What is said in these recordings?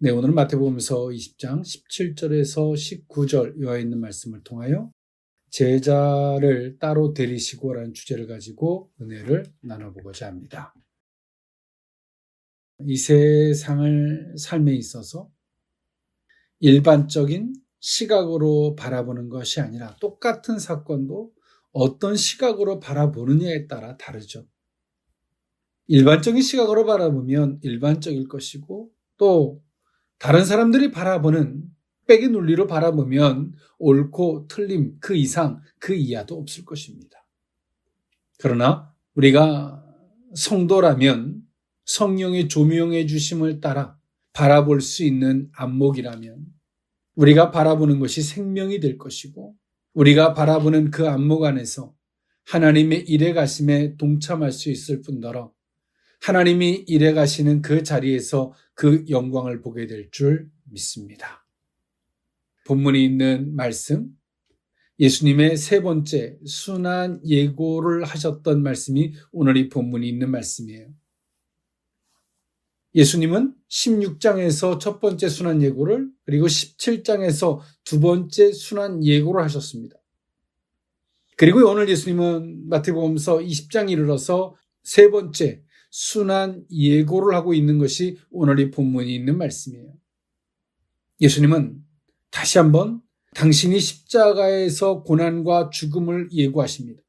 네, 오늘은 마태복음서 20장 17절에서 19절 요하에 있는 말씀을 통하여 제자를 따로 데리시고라는 주제를 가지고 은혜를 나눠보고자 합니다. 이 세상을 삶에 있어서 일반적인 시각으로 바라보는 것이 아니라 똑같은 사건도 어떤 시각으로 바라보느냐에 따라 다르죠. 일반적인 시각으로 바라보면 일반적일 것이고, 또 다른 사람들이 바라보는 빽의 논리로 바라보면 옳고 틀림, 그 이상, 그 이하도 없을 것입니다. 그러나 우리가 성도라면 성령의 조명해 주심을 따라 바라볼 수 있는 안목이라면 우리가 바라보는 것이 생명이 될 것이고, 우리가 바라보는 그 안목 안에서 하나님의 일해 가심에 동참할 수 있을 뿐더러 하나님이 일해 가시는 그 자리에서 그 영광을 보게 될 줄 믿습니다. 본문이 있는 말씀, 예수님의 세 번째 순환 예고를 하셨던 말씀이 오늘 이 본문이 있는 말씀이에요. 예수님은 16장에서 첫 번째 순환 예고를, 그리고 17장에서 두 번째 순환 예고를 하셨습니다. 그리고 오늘 예수님은 마태복음서 20장에 이르러서 세 번째 순환 예고를 하고 있는 것이 오늘 이 본문이 있는 말씀이에요. 예수님은 다시 한번 당신이 십자가에서 고난과 죽음을 예고하십니다.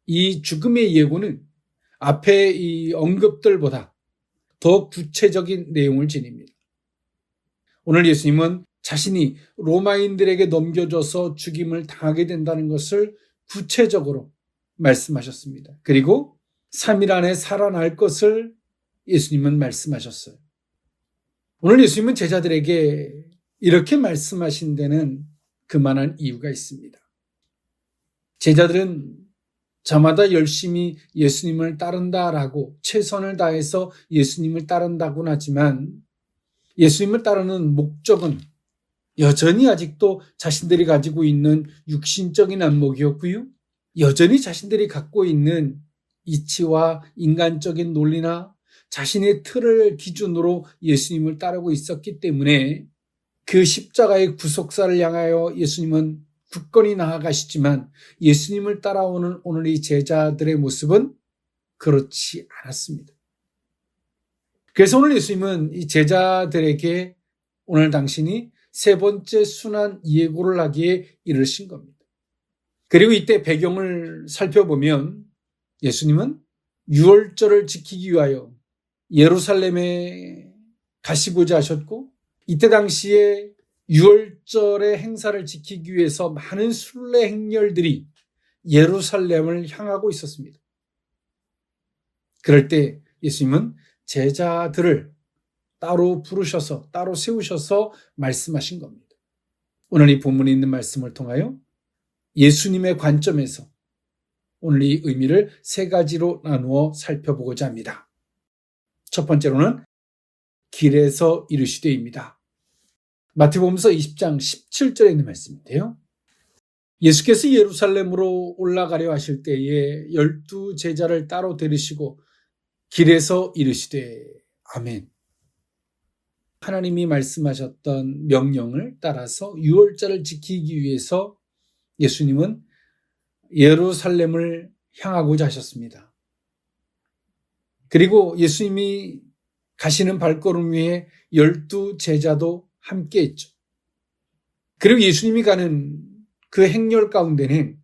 이 죽음의 예고는 앞에 이 언급들보다 더 구체적인 내용을 지닙니다. 오늘 예수님은 자신이 로마인들에게 넘겨져서 죽임을 당하게 된다는 것을 구체적으로 말씀하셨습니다. 그리고 3일 안에 살아날 것을 예수님은 말씀하셨어요. 오늘 예수님은 제자들에게 이렇게 말씀하신 데는 그만한 이유가 있습니다. 제자들은 저마다 열심히 예수님을 따른다라고 최선을 다해서 예수님을 따른다고는 하지만 예수님을 따르는 목적은 여전히 아직도 자신들이 가지고 있는 육신적인 안목이었고요. 여전히 자신들이 갖고 있는 이치와 인간적인 논리나 자신의 틀을 기준으로 예수님을 따르고 있었기 때문에 그 십자가의 구속사를 향하여 예수님은 굳건히 나아가시지만 예수님을 따라오는 오늘 이 제자들의 모습은 그렇지 않았습니다. 그래서 오늘 예수님은 이 제자들에게 오늘 당신이 세 번째 순환 예고를 하기에 이르신 겁니다. 그리고 이때 배경을 살펴보면 예수님은 유월절을 지키기 위하여 예루살렘에 가시고자 하셨고, 이때 당시에 유월절의 행사를 지키기 위해서 많은 순례 행렬들이 예루살렘을 향하고 있었습니다. 그럴 때 예수님은 제자들을 따로 부르셔서 따로 세우셔서 말씀하신 겁니다. 오늘 이 본문에 있는 말씀을 통하여 예수님의 관점에서 오늘 이 의미를 세 가지로 나누어 살펴보고자 합니다. 첫 번째로는 길에서 이르시되입니다. 마태복음서 20장 17절에 있는 말씀인데요. 예수께서 예루살렘으로 올라가려 하실 때에 12 제자를 따로 데리시고 길에서 이르시되 아멘. 하나님이 말씀하셨던 명령을 따라서 유월절을 지키기 위해서 예수님은 예루살렘을 향하고자 하셨습니다. 그리고 예수님이 가시는 발걸음 위에 12 제자도 함께 했죠. 그리고 예수님이 가는 그 행렬 가운데는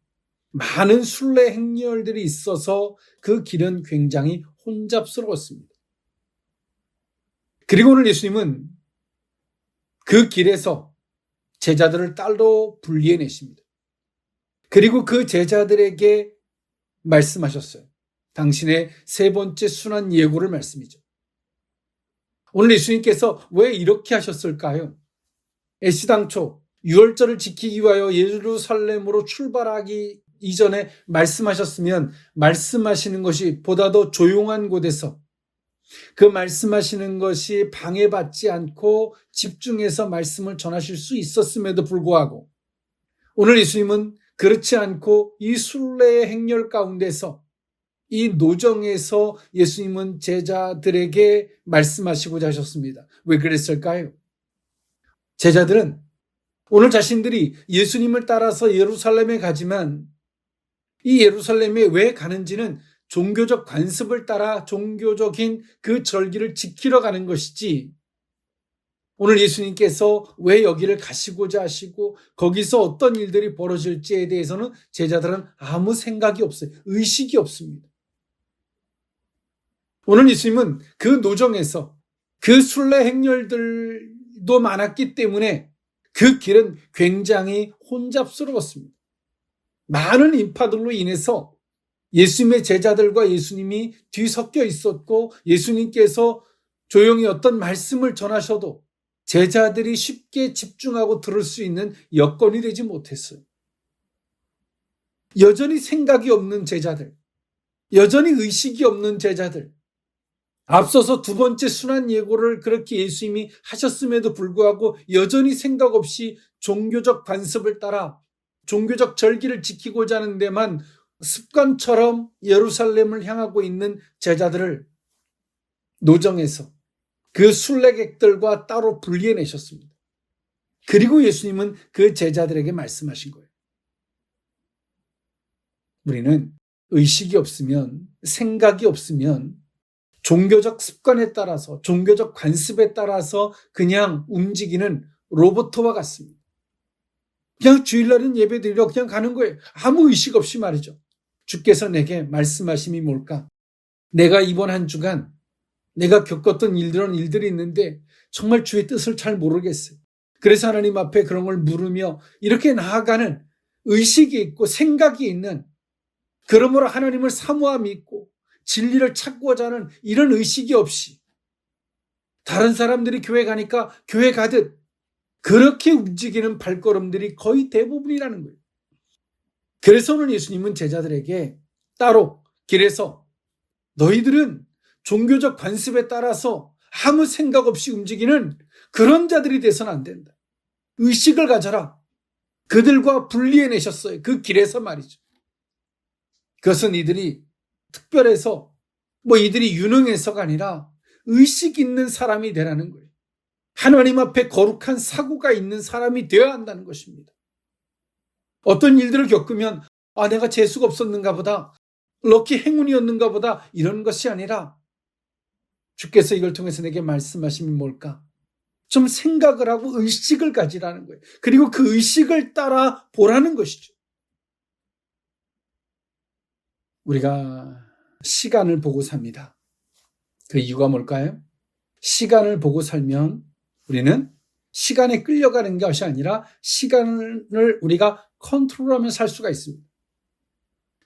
많은 순례 행렬들이 있어서 그 길은 굉장히 혼잡스러웠습니다. 그리고 오늘 예수님은 그 길에서 제자들을 따로 분리해내십니다. 그리고 그 제자들에게 말씀하셨어요. 당신의 세 번째 순환 예고를 말씀이죠. 오늘 예수님께서 왜 이렇게 하셨을까요? 애시당초 유월절을 지키기 위하여 예루살렘으로 출발하기 이전에 말씀하셨으면 말씀하시는 것이 보다 더 조용한 곳에서 그 말씀하시는 것이 방해받지 않고 집중해서 말씀을 전하실 수 있었음에도 불구하고 오늘 예수님은 그렇지 않고 이 순례의 행렬 가운데서 이 노정에서 예수님은 제자들에게 말씀하시고자 하셨습니다. 왜 그랬을까요? 제자들은 오늘 자신들이 예수님을 따라서 예루살렘에 가지만 이 예루살렘에 왜 가는지는 종교적 관습을 따라 종교적인 그 절기를 지키러 가는 것이지, 오늘 예수님께서 왜 여기를 가시고자 하시고 거기서 어떤 일들이 벌어질지에 대해서는 제자들은 아무 생각이 없어요. 의식이 없습니다. 오늘 예수님은 그 노정에서 그 순례 행렬들도 많았기 때문에 그 길은 굉장히 혼잡스러웠습니다. 많은 인파들로 인해서 예수님의 제자들과 예수님이 뒤섞여 있었고, 예수님께서 조용히 어떤 말씀을 전하셔도 제자들이 쉽게 집중하고 들을 수 있는 여건이 되지 못했어요. 여전히 생각이 없는 제자들, 여전히 의식이 없는 제자들, 앞서서 두 번째 순환 예고를 그렇게 예수님이 하셨음에도 불구하고 여전히 생각 없이 종교적 관습을 따라 종교적 절기를 지키고자 하는 데만 습관처럼 예루살렘을 향하고 있는 제자들을 노정에서 그 순례객들과 따로 분리해내셨습니다. 그리고 예수님은 그 제자들에게 말씀하신 거예요. 우리는 의식이 없으면, 생각이 없으면 종교적 습관에 따라서, 종교적 관습에 따라서 그냥 움직이는 로봇과 같습니다. 그냥 주일날은 예배드리러 그냥 가는 거예요. 아무 의식 없이 말이죠. 주께서 내게 말씀하심이 뭘까? 내가 이번 한 주간 내가 겪었던 일들이 있는데 정말 주의 뜻을 잘 모르겠어요. 그래서 하나님 앞에 그런 걸 물으며 이렇게 나아가는 의식이 있고 생각이 있는, 그러므로 하나님을 사모하 믿고 진리를 찾고자 하는 이런 의식이 없이 다른 사람들이 교회 가니까 교회 가듯 그렇게 움직이는 발걸음들이 거의 대부분이라는 거예요. 그래서 오늘 예수님은 제자들에게 따로 길에서 너희들은 종교적 관습에 따라서 아무 생각 없이 움직이는 그런 자들이 돼서는 안 된다. 의식을 가져라. 그들과 분리해내셨어요. 그 길에서 말이죠. 그것은 이들이 특별해서 이들이 유능해서가 아니라 의식 있는 사람이 되라는 거예요. 하나님 앞에 거룩한 사고가 있는 사람이 되어야 한다는 것입니다. 어떤 일들을 겪으면 내가 재수가 없었는가 보다, 럭키 행운이었는가 보다, 이런 것이 아니라 주께서 이걸 통해서 내게 말씀하심이 뭘까? 좀 생각을 하고 의식을 가지라는 거예요. 그리고 그 의식을 따라 보라는 것이죠. 우리가 시간을 보고 삽니다. 그 이유가 뭘까요? 시간을 보고 살면 우리는 시간에 끌려가는 것이 아니라 시간을 우리가 컨트롤하며 살 수가 있습니다.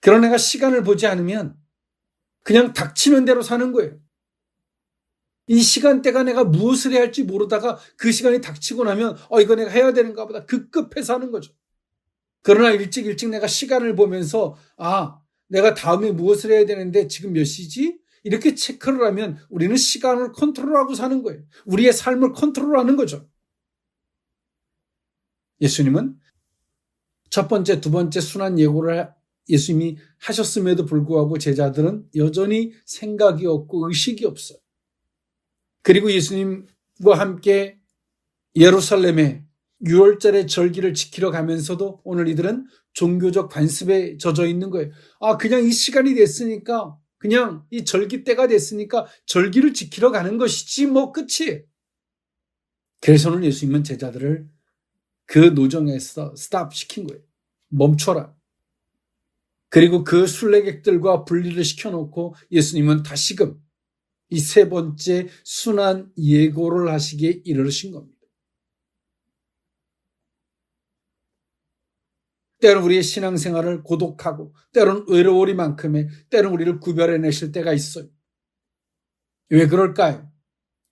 그러나 내가 시간을 보지 않으면 그냥 닥치는 대로 사는 거예요. 이 시간대가 내가 무엇을 해야 할지 모르다가 그 시간이 닥치고 나면 이거 내가 해야 되는가 보다 급급해서 하는 거죠. 그러나 일찍 내가 시간을 보면서 내가 다음에 무엇을 해야 되는데 지금 몇 시지? 이렇게 체크를 하면 우리는 시간을 컨트롤하고 사는 거예요. 우리의 삶을 컨트롤하는 거죠. 예수님은 첫 번째, 두 번째 순환 예고를 예수님이 하셨음에도 불구하고 제자들은 여전히 생각이 없고 의식이 없어요. 그리고 예수님과 함께 예루살렘에 6월절의 절기를 지키러 가면서도 오늘 이들은 종교적 관습에 젖어 있는 거예요. 그냥 이 시간이 됐으니까, 그냥 이 절기 때가 됐으니까 절기를 지키러 가는 것이지 끝이. 그래서 오늘 예수님은 제자들을 그 노정에서 스탑 시킨 거예요. 멈춰라. 그리고 그 순례객들과 분리를 시켜놓고 예수님은 다시금 이 세 번째 순환 예고를 하시기에 이르신 겁니다. 때로는 우리의 신앙생활을 고독하고 때로는 외로우리만큼의 때로는 우리를 구별해내실 때가 있어요. 왜 그럴까요?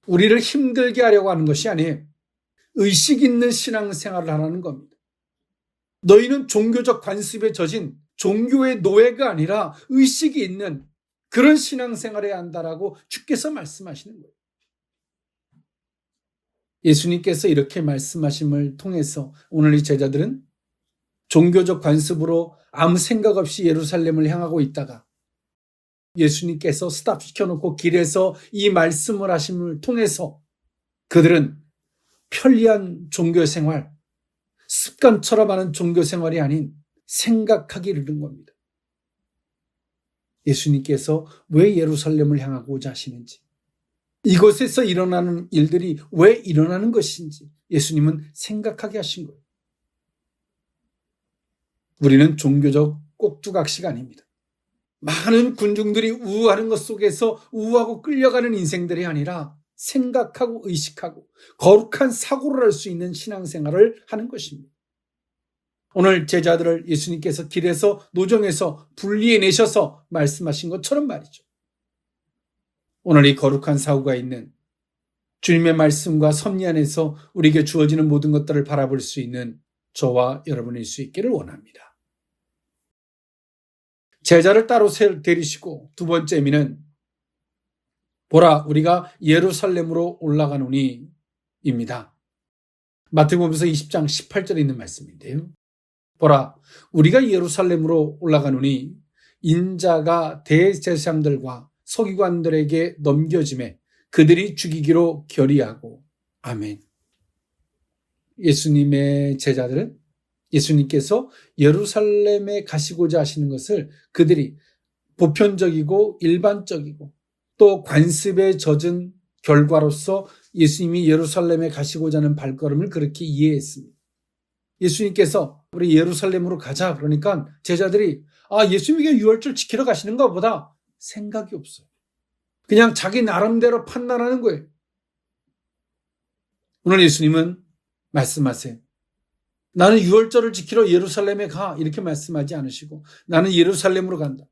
우리를 힘들게 하려고 하는 것이 아니에요. 의식 있는 신앙생활을 하라는 겁니다. 너희는 종교적 관습에 젖은 종교의 노예가 아니라 의식이 있는 그런 신앙생활을 해야 한다라고 주께서 말씀하시는 거예요. 예수님께서 이렇게 말씀하심을 통해서 오늘 이 제자들은 종교적 관습으로 아무 생각 없이 예루살렘을 향하고 있다가 예수님께서 스탑시켜놓고 길에서 이 말씀을 하심을 통해서 그들은 편리한 종교생활, 습관처럼 하는 종교생활이 아닌 생각하기 이르는 겁니다. 예수님께서 왜 예루살렘을 향하고자 하시는지, 이곳에서 일어나는 일들이 왜 일어나는 것인지 예수님은 생각하게 하신 거예요. 우리는 종교적 꼭두각시가 아닙니다. 많은 군중들이 우우하는 것 속에서 우우하고 끌려가는 인생들이 아니라 생각하고 의식하고 거룩한 사고를 할 수 있는 신앙생활을 하는 것입니다. 오늘 제자들을 예수님께서 길에서 노정에서 분리해내셔서 말씀하신 것처럼 말이죠. 오늘 이 거룩한 사고가 있는 주님의 말씀과 섭리 안에서 우리에게 주어지는 모든 것들을 바라볼 수 있는 저와 여러분일 수 있기를 원합니다. 제자를 따로 데리시고 두 번째 의미는 보라 우리가 예루살렘으로 올라가노니 입니다. 마태복음서 20장 18절에 있는 말씀인데요. 보라 우리가 예루살렘으로 올라가노니 인자가 대제사장들과 서기관들에게 넘겨짐에 그들이 죽이기로 결의하고 아멘. 예수님의 제자들은 예수님께서 예루살렘에 가시고자 하시는 것을 그들이 보편적이고 일반적이고 또 관습에 젖은 결과로서 예수님이 예루살렘에 가시고자 하는 발걸음을 그렇게 이해했습니다. 예수님께서 우리 예루살렘으로 가자 그러니까 제자들이 예수님이 유월절 지키러 가시는가 보다 생각이 없어요. 그냥 자기 나름대로 판단하는 거예요. 오늘 예수님은 말씀하세요. 나는 유월절을 지키러 예루살렘에 가 이렇게 말씀하지 않으시고 나는 예루살렘으로 간다.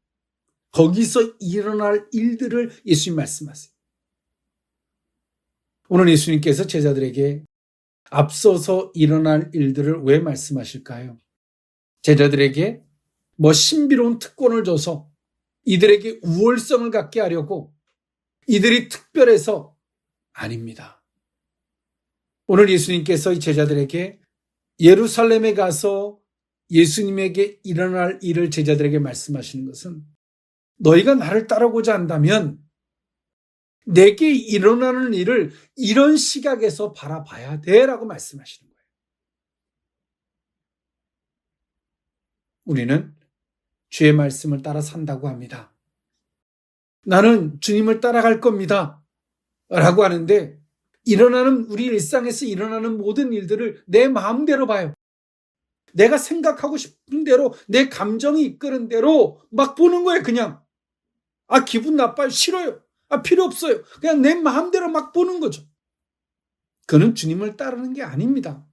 거기서 일어날 일들을 예수님 말씀하세요. 오늘 예수님께서 제자들에게 앞서서 일어날 일들을 왜 말씀하실까요? 제자들에게 신비로운 특권을 줘서 이들에게 우월성을 갖게 하려고 이들이 특별해서 아닙니다. 오늘 예수님께서 이 제자들에게 예루살렘에 가서 예수님에게 일어날 일을 제자들에게 말씀하시는 것은 너희가 나를 따르고자 한다면 내게 일어나는 일을 이런 시각에서 바라봐야 돼라고 말씀하시는 거예요. 우리는 주의 말씀을 따라 산다고 합니다. 나는 주님을 따라갈 겁니다 라고 하는데 우리 일상에서 일어나는 모든 일들을 내 마음대로 봐요. 내가 생각하고 싶은 대로 내 감정이 이끄는 대로 막 보는 거예요. 그냥 기분 나빠요. 싫어요. 필요 없어요. 그냥 내 마음대로 막 보는 거죠. 그는 주님을 따르는 게 아닙니다.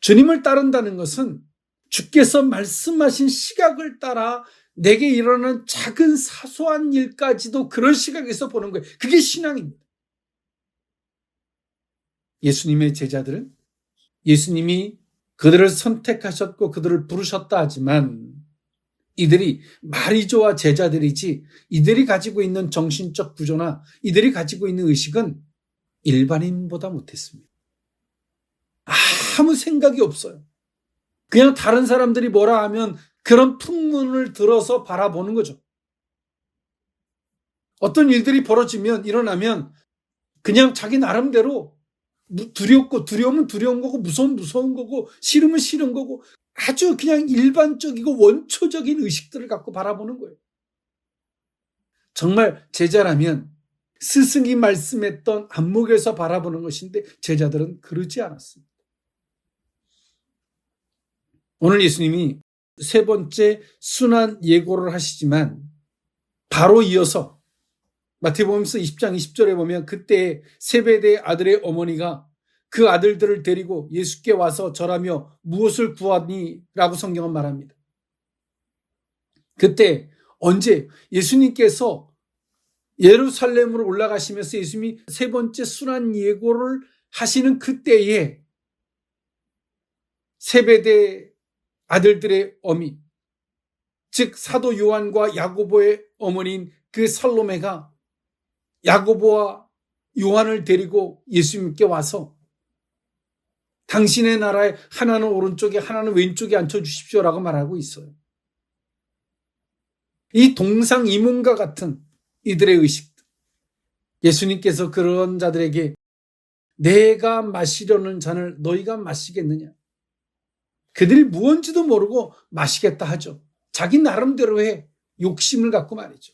주님을 따른다는 것은 주께서 말씀하신 시각을 따라 내게 일어나는 작은 사소한 일까지도 그런 시각에서 보는 거예요. 그게 신앙입니다. 예수님의 제자들은 예수님이 그들을 선택하셨고 그들을 부르셨다 하지만 이들이 말이 좋아 제자들이지 이들이 가지고 있는 정신적 구조나 이들이 가지고 있는 의식은 일반인보다 못했습니다. 아무 생각이 없어요. 그냥 다른 사람들이 뭐라 하면 그런 풍문을 들어서 바라보는 거죠. 어떤 일들이 일어나면 그냥 자기 나름대로 두려우면 두려운 거고 무서우면 무서운 거고 싫으면 싫은 거고 아주 그냥 일반적이고 원초적인 의식들을 갖고 바라보는 거예요. 정말 제자라면 스승이 말씀했던 안목에서 바라보는 것인데 제자들은 그러지 않았습니다. 오늘 예수님이 세 번째 순환 예고를 하시지만 바로 이어서 마태복음서 20장 20절에 보면 그때 세베대의 아들의 어머니가 그 아들들을 데리고 예수께 와서 절하며 무엇을 구하니? 라고 성경은 말합니다. 그때 언제 예수님께서 예루살렘으로 올라가시면서 예수님이 세 번째 순환 예고를 하시는 그때에 세베대 아들들의 어미, 즉 사도 요한과 야고보의 어머니인 그 살로메가 야고보와 요한을 데리고 예수님께 와서 당신의 나라에 하나는 오른쪽에 하나는 왼쪽에 앉혀주십시오라고 말하고 있어요. 이 동상이몽과 같은 이들의 의식들. 예수님께서 그런 자들에게 내가 마시려는 잔을 너희가 마시겠느냐? 그들이 무언지도 모르고 마시겠다 하죠. 자기 나름대로의 욕심을 갖고 말이죠.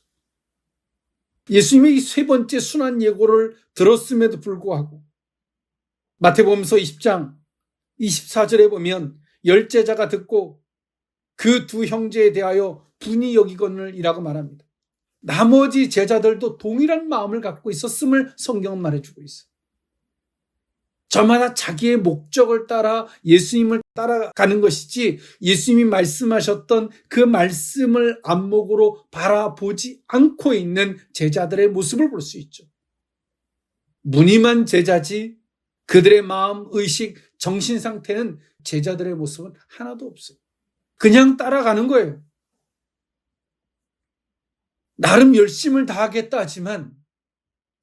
예수님의 이 세 번째 순환 예고를 들었음에도 불구하고 마태복음서 20장 24절에 보면 열제자가 듣고 그 두 형제에 대하여 분이 여기거늘이라고 말합니다. 나머지 제자들도 동일한 마음을 갖고 있었음을 성경은 말해주고 있어요. 저마다 자기의 목적을 따라 예수님을 따라가는 것이지 예수님이 말씀하셨던 그 말씀을 안목으로 바라보지 않고 있는 제자들의 모습을 볼 수 있죠. 무늬만 제자지 그들의 마음, 의식, 정신 상태는 제자들의 모습은 하나도 없어요. 그냥 따라가는 거예요. 나름 열심을 다하겠다 하지만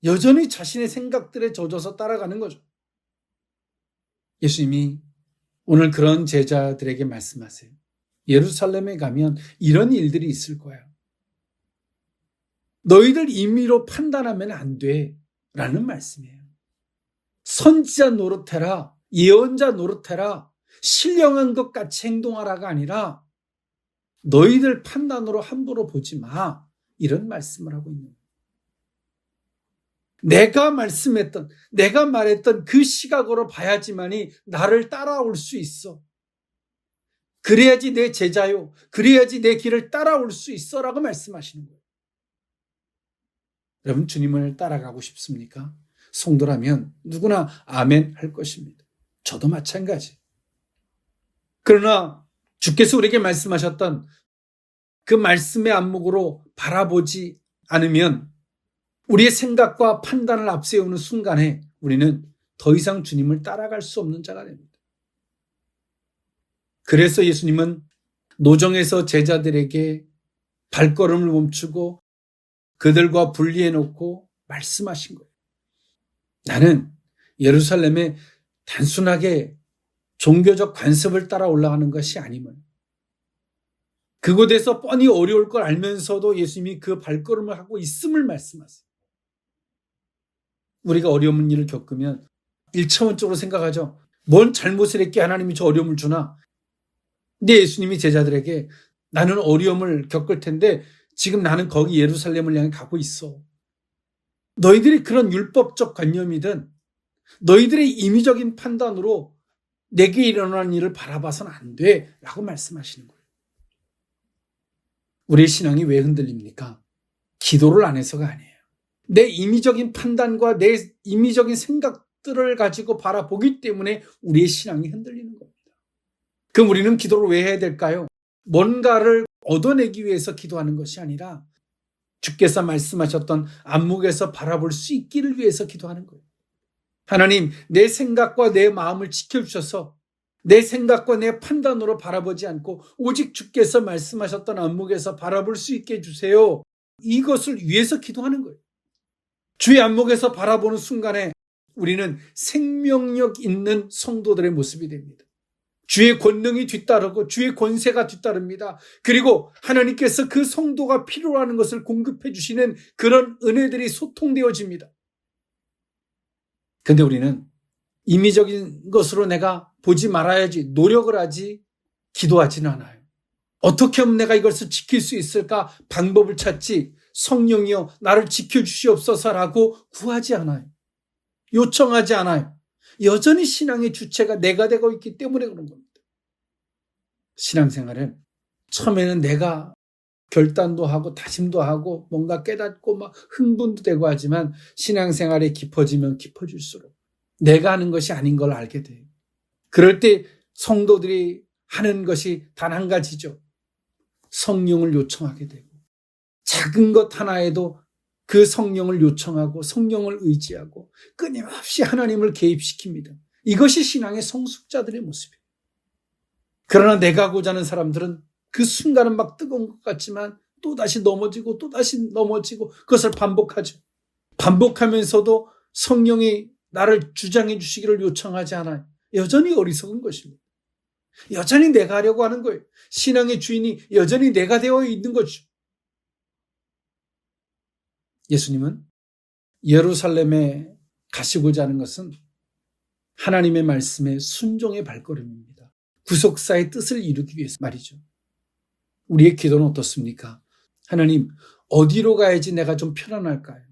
여전히 자신의 생각들에 젖어서 따라가는 거죠. 예수님이 오늘 그런 제자들에게 말씀하세요. 예루살렘에 가면 이런 일들이 있을 거야. 너희들 임의로 판단하면 안 돼. 라는 말씀이에요. 선지자 노릇해라. 예언자 노릇해라. 신령한 것 같이 행동하라가 아니라 너희들 판단으로 함부로 보지 마. 이런 말씀을 하고 있는 거예요. 내가 말씀했던, 내가 말했던 그 시각으로 봐야지만이 나를 따라올 수 있어. 그래야지 내 제자요. 그래야지 내 길을 따라올 수 있어. 라고 말씀하시는 거예요. 여러분, 주님을 따라가고 싶습니까? 성도라면 누구나 아멘 할 것입니다. 저도 마찬가지. 그러나 주께서 우리에게 말씀하셨던 그 말씀의 안목으로 바라보지 않으면 우리의 생각과 판단을 앞세우는 순간에 우리는 더 이상 주님을 따라갈 수 없는 자가 됩니다. 그래서 예수님은 노정에서 제자들에게 발걸음을 멈추고 그들과 분리해 놓고 말씀하신 거예요. 나는 예루살렘에 단순하게 종교적 관습을 따라 올라가는 것이 아님을, 그곳에서 뻔히 어려울 걸 알면서도 예수님이 그 발걸음을 하고 있음을 말씀하세요. 우리가 어려운 일을 겪으면 1차원적으로 생각하죠. 뭔 잘못을 했기에 하나님이 저 어려움을 주나? 근데 예수님이 제자들에게 나는 어려움을 겪을 텐데 지금 나는 거기 예루살렘을 향해 가고 있어. 너희들이 그런 율법적 관념이든 너희들의 임의적인 판단으로 내게 일어나는 일을 바라봐서는 안 돼. 라고 말씀하시는 거예요. 우리의 신앙이 왜 흔들립니까? 기도를 안 해서가 아니에요. 내 임의적인 판단과 내 임의적인 생각들을 가지고 바라보기 때문에 우리의 신앙이 흔들리는 겁니다. 그럼 우리는 기도를 왜 해야 될까요? 뭔가를 얻어내기 위해서 기도하는 것이 아니라 주께서 말씀하셨던 안목에서 바라볼 수 있기를 위해서 기도하는 거예요. 하나님, 내 생각과 내 마음을 지켜주셔서 내 생각과 내 판단으로 바라보지 않고 오직 주께서 말씀하셨던 안목에서 바라볼 수 있게 해주세요. 이것을 위해서 기도하는 거예요. 주의 안목에서 바라보는 순간에 우리는 생명력 있는 성도들의 모습이 됩니다. 주의 권능이 뒤따르고 주의 권세가 뒤따릅니다. 그리고 하나님께서 그 성도가 필요로 하는 것을 공급해 주시는 그런 은혜들이 소통되어집니다. 근데 우리는 임의적인 것으로 내가 보지 말아야지, 노력을 하지, 기도하지는 않아요. 어떻게 하면 내가 이것을 지킬 수 있을까? 방법을 찾지, 성령이여 나를 지켜주시옵소서라고 구하지 않아요. 요청하지 않아요. 여전히 신앙의 주체가 내가 되고 있기 때문에 그런 겁니다. 신앙생활은 처음에는 내가 결단도 하고 다짐도 하고 뭔가 깨닫고 막 흥분도 되고 하지만 신앙생활이 깊어지면 깊어질수록 내가 하는 것이 아닌 걸 알게 돼요. 그럴 때 성도들이 하는 것이 단 한 가지죠. 성령을 요청하게 되고 작은 것 하나에도 그 성령을 요청하고 성령을 의지하고 끊임없이 하나님을 개입시킵니다. 이것이 신앙의 성숙자들의 모습이에요. 그러나 내가 하고자 하는 사람들은 그 순간은 막 뜨거운 것 같지만 또다시 넘어지고 또다시 넘어지고 그것을 반복하죠. 반복하면서도 성령이 나를 주장해 주시기를 요청하지 않아요. 여전히 어리석은 것입니다. 여전히 내가 하려고 하는 거예요. 신앙의 주인이 여전히 내가 되어 있는 거죠. 예수님은 예루살렘에 가시고자 하는 것은 하나님의 말씀에 순종의 발걸음입니다. 구속사의 뜻을 이루기 위해서 말이죠. 우리의 기도는 어떻습니까? 하나님, 어디로 가야지 내가 좀 편안할까요?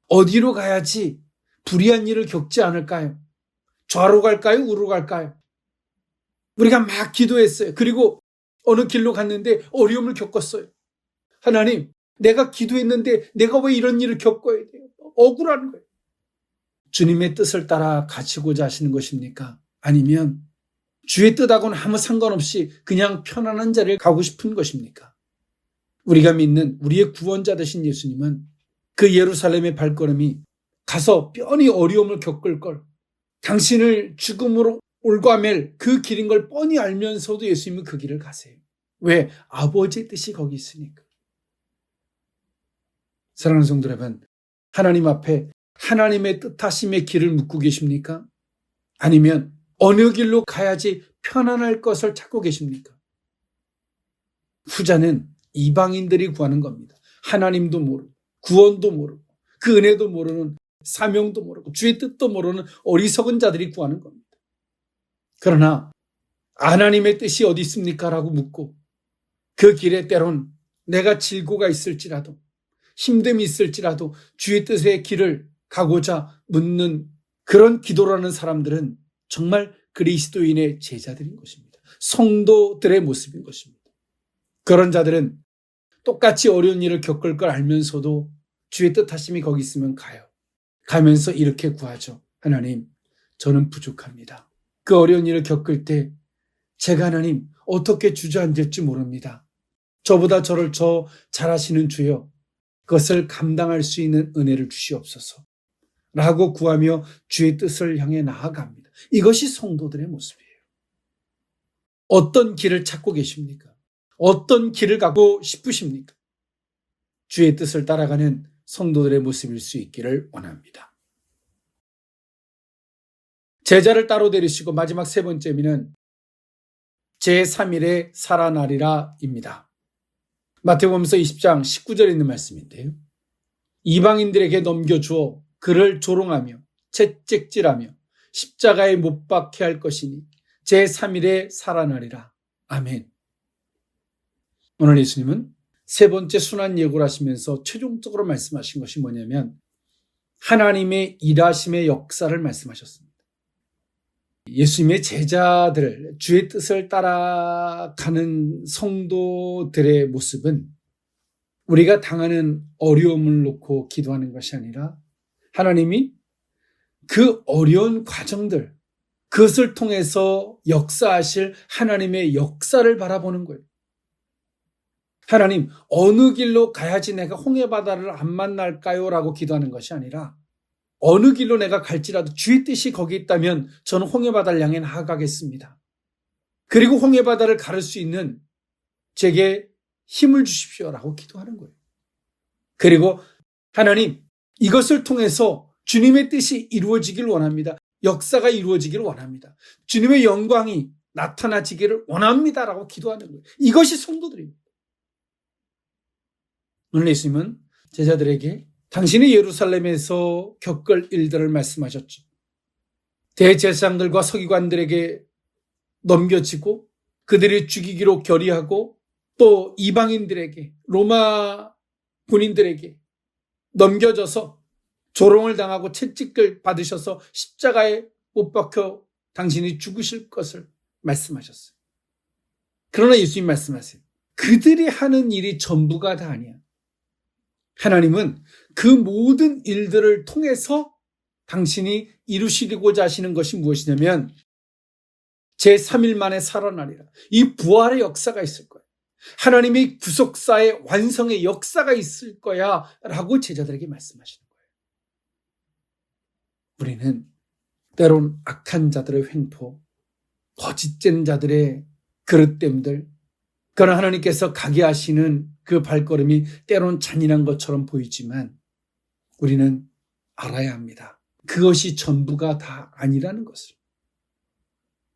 어디로 가야지 불의한 일을 겪지 않을까요? 좌로 갈까요? 우로 갈까요? 우리가 막 기도했어요. 그리고 어느 길로 갔는데 어려움을 겪었어요. 하나님, 내가 기도했는데 내가 왜 이런 일을 겪어야 돼요? 억울한 거예요. 주님의 뜻을 따라 가시고자 하시는 것입니까? 아니면 주의 뜻하고는 아무 상관없이 그냥 편안한 자리에 가고 싶은 것입니까? 우리가 믿는 우리의 구원자 되신 예수님은 그 예루살렘의 발걸음이 가서 뻔히 어려움을 겪을 걸, 당신을 죽음으로 올과맬 그 길인 걸 뻔히 알면서도 예수님은 그 길을 가세요. 왜? 아버지의 뜻이 거기 있으니까. 사랑하는 성도 여러분, 하나님 앞에 하나님의 뜻하심의 길을 묻고 계십니까? 아니면 어느 길로 가야지 편안할 것을 찾고 계십니까? 후자는 이방인들이 구하는 겁니다. 하나님도 모르고 구원도 모르고 그 은혜도 모르는, 사명도 모르고 주의 뜻도 모르는 어리석은 자들이 구하는 겁니다. 그러나 하나님의 뜻이 어디 있습니까? 라고 묻고 그 길에 때론 내가 질고가 있을지라도 힘듦이 있을지라도 주의 뜻의 길을 가고자 묻는 그런 기도를 하는 사람들은 정말 그리스도인의 제자들인 것입니다. 성도들의 모습인 것입니다. 그런 자들은 똑같이 어려운 일을 겪을 걸 알면서도 주의 뜻하심이 거기 있으면 가요. 가면서 이렇게 구하죠. 하나님, 저는 부족합니다. 그 어려운 일을 겪을 때 제가 하나님 어떻게 주저앉을지 모릅니다. 저보다 저를 잘 아시는 주여, 그것을 감당할 수 있는 은혜를 주시옵소서 라고 구하며 주의 뜻을 향해 나아갑니다. 이것이 성도들의 모습이에요. 어떤 길을 찾고 계십니까? 어떤 길을 가고 싶으십니까? 주의 뜻을 따라가는 성도들의 모습일 수 있기를 원합니다. 제자를 따로 데리시고 마지막 세 번째 의미는 제3일에 살아나리라입니다. 마태복음서 20장 19절에 있는 말씀인데요. 이방인들에게 넘겨주어 그를 조롱하며 채찍질하며 십자가에 못 박게 할 것이니 제3일에 살아나리라. 아멘. 오늘 예수님은 세 번째 순환 예고를 하시면서 최종적으로 말씀하신 것이 뭐냐면 하나님의 일하심의 역사를 말씀하셨습니다. 예수님의 제자들, 주의 뜻을 따라가는 성도들의 모습은 우리가 당하는 어려움을 놓고 기도하는 것이 아니라 하나님이 그 어려운 과정들, 그것을 통해서 역사하실 하나님의 역사를 바라보는 거예요. 하나님, 어느 길로 가야지 내가 홍해바다를 안 만날까요? 라고 기도하는 것이 아니라 어느 길로 내가 갈지라도 주의 뜻이 거기 있다면 저는 홍해바다를 향해 나아가겠습니다. 그리고 홍해바다를 가를 수 있는 제게 힘을 주십시오라고 기도하는 거예요. 그리고 하나님, 이것을 통해서 주님의 뜻이 이루어지길 원합니다. 역사가 이루어지기를 원합니다. 주님의 영광이 나타나지기를 원합니다라고 기도하는 거예요. 이것이 성도들입니다. 오늘 예수님은 제자들에게 당신이 예루살렘에서 겪을 일들을 말씀하셨죠. 대제사장들과 서기관들에게 넘겨지고 그들이 죽이기로 결의하고 또 이방인들에게, 로마 군인들에게 넘겨져서 조롱을 당하고 채찍을 받으셔서 십자가에 못 박혀 당신이 죽으실 것을 말씀하셨어요. 그러나 예수님 말씀하세요. 그들이 하는 일이 전부가 다 아니야. 하나님은 그 모든 일들을 통해서 당신이 이루시고자 하시는 것이 무엇이냐면 제3일 만에 살아나리라. 이 부활의 역사가 있을 거야. 하나님의 구속사의 완성의 역사가 있을 거야 라고 제자들에게 말씀하시는 거예요. 우리는 때론 악한 자들의 횡포, 거짓된 자들의 그릇됨들, 그러나 하나님께서 가게 하시는 그 발걸음이 때론 잔인한 것처럼 보이지만 우리는 알아야 합니다. 그것이 전부가 다 아니라는 것을.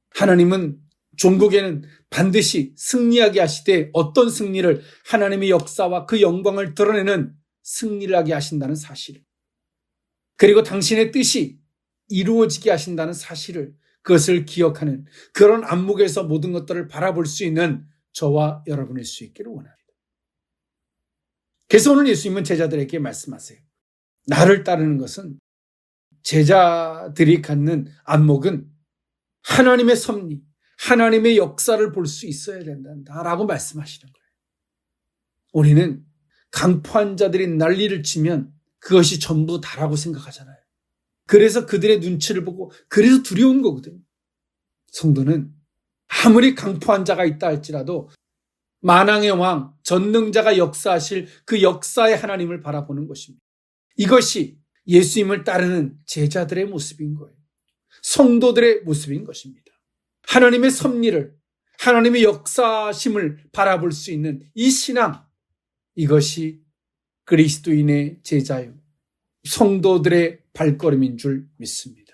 하나님은 종국에는 반드시 승리하게 하시되 어떤 승리를? 하나님의 역사와 그 영광을 드러내는 승리를 하게 하신다는 사실을, 그리고 당신의 뜻이 이루어지게 하신다는 사실을, 그것을 기억하는 그런 안목에서 모든 것들을 바라볼 수 있는 저와 여러분일 수 있기를 원합니다. 그래서 오늘 예수님은 제자들에게 말씀하세요. 나를 따르는 것은, 제자들이 갖는 안목은 하나님의 섭리, 하나님의 역사를 볼 수 있어야 된다라고 말씀하시는 거예요. 우리는 강포한 자들이 난리를 치면 그것이 전부 다라고 생각하잖아요. 그래서 그들의 눈치를 보고 그래서 두려운 거거든요. 성도는 아무리 강포한 자가 있다 할지라도 만왕의 왕, 전능자가 역사하실 그 역사의 하나님을 바라보는 것입니다. 이것이 예수님을 따르는 제자들의 모습인 거예요. 성도들의 모습인 것입니다. 하나님의 섭리를, 하나님의 역사심을 바라볼 수 있는 이 신앙, 이것이 그리스도인의 제자요, 성도들의 발걸음인 줄 믿습니다.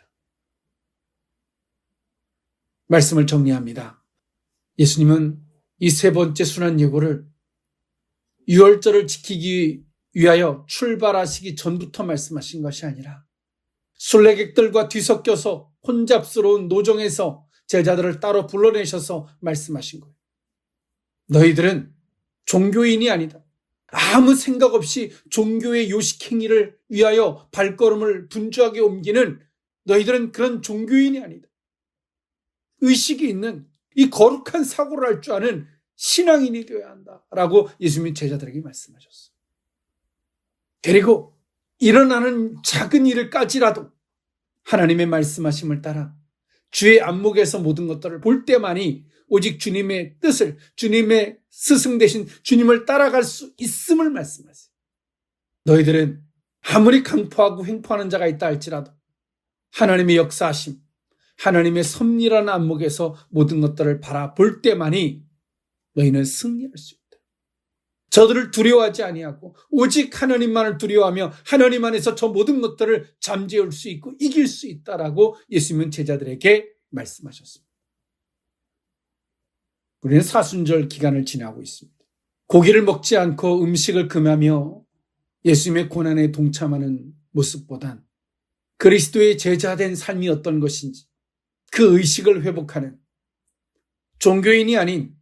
말씀을 정리합니다. 예수님은 이 세 번째 순환 예고를 유월절을 지키기 위하여 출발하시기 전부터 말씀하신 것이 아니라 순례객들과 뒤섞여서 혼잡스러운 노정에서 제자들을 따로 불러내셔서 말씀하신 거예요. 너희들은 종교인이 아니다. 아무 생각 없이 종교의 요식행위를 위하여 발걸음을 분주하게 옮기는 너희들은 그런 종교인이 아니다. 의식이 있는 이 거룩한 사고를 할 줄 아는 신앙인이 되어야 한다라고 예수님이 제자들에게 말씀하셨어요. 그리고 일어나는 작은 일을까지라도 하나님의 말씀하심을 따라 주의 안목에서 모든 것들을 볼 때만이 오직 주님의 뜻을, 주님의 스승 되신 주님을 따라갈 수 있음을 말씀하세요. 너희들은 아무리 강포하고 횡포하는 자가 있다 할지라도 하나님의 역사하심, 하나님의 섭리라는 안목에서 모든 것들을 바라볼 때만이 너희는 승리할 수 있다. 저들을 두려워하지 아니하고 오직 하나님만을 두려워하며 하나님 안에서 저 모든 것들을 잠재울 수 있고 이길 수 있다라고 예수님은 제자들에게 말씀하셨습니다. 우리는 사순절 기간을 지나고 있습니다. 고기를 먹지 않고 음식을 금하며 예수님의 고난에 동참하는 모습보단 그리스도의 제자된 삶이 어떤 것인지 그 의식을 회복하는 종교인이 아닌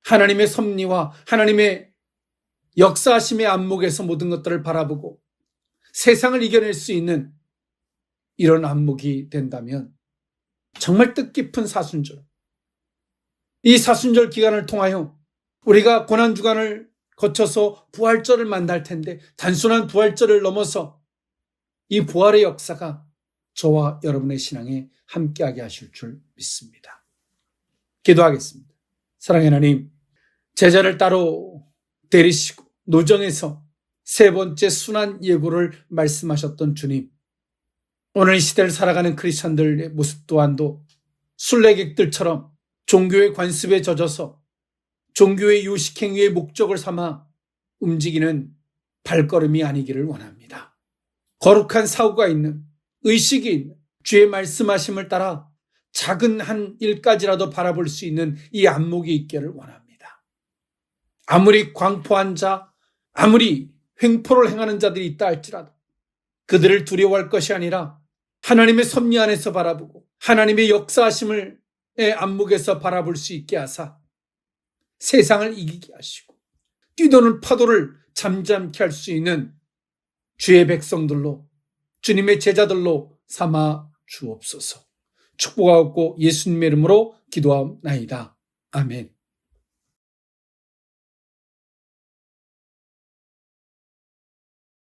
하나님의 섭리와 하나님의 역사하심의 안목에서 모든 것들을 바라보고 세상을 이겨낼 수 있는 이런 안목이 된다면 정말 뜻깊은 사순절, 이 사순절 기간을 통하여 우리가 고난주간을 거쳐서 부활절을 만날 텐데 단순한 부활절을 넘어서 이 부활의 역사가 저와 여러분의 신앙에 함께하게 하실 줄 믿습니다. 기도하겠습니다. 사랑의 하나님, 제자를 따로 데리시고 노정에서 세 번째 순환 예고를 말씀하셨던 주님, 오늘 이 시대를 살아가는 크리스찬들의 모습 또한도 순례객들처럼 종교의 관습에 젖어서 종교의 요식행위의 목적을 삼아 움직이는 발걸음이 아니기를 원합니다. 거룩한 사고가 있는, 의식이 있는 주의 말씀하심을 따라 작은 한 일까지라도 바라볼 수 있는 이 안목이 있기를 원합니다. 아무리 광포한 자, 아무리 횡포를 행하는 자들이 있다 할지라도 그들을 두려워할 것이 아니라 하나님의 섭리 안에서 바라보고 하나님의 역사하심을 안목에서 바라볼 수 있게 하사 세상을 이기게 하시고 뛰도는 파도를 잠잠케 할 수 있는 주의 백성들로, 주님의 제자들로 삼아 주옵소서. 축복하고 예수님의 이름으로 기도하옵나이다. 아멘.